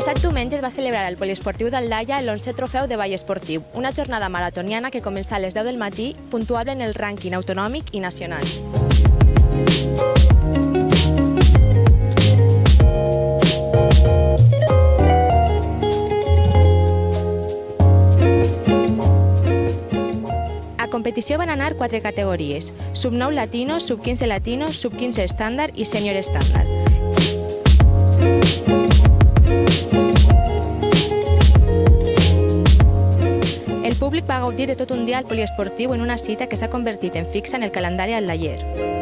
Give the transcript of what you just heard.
passat diumenge es va celebrar al Poliesportiu d'Aldaia l'11è Trofeu de Ball Esportiu, una jornada maratoniana que comença a les 10 del matí, puntuable en el rànquing autonòmic i nacional. A competició van anar 4 categories: sub-9 latino, sub-15 latino, sub-15 estàndard i sènior estàndard. El públic va gaudir de tot un dia al poliesportiu en una cita que s'ha convertit en fixa en el calendari aldaier.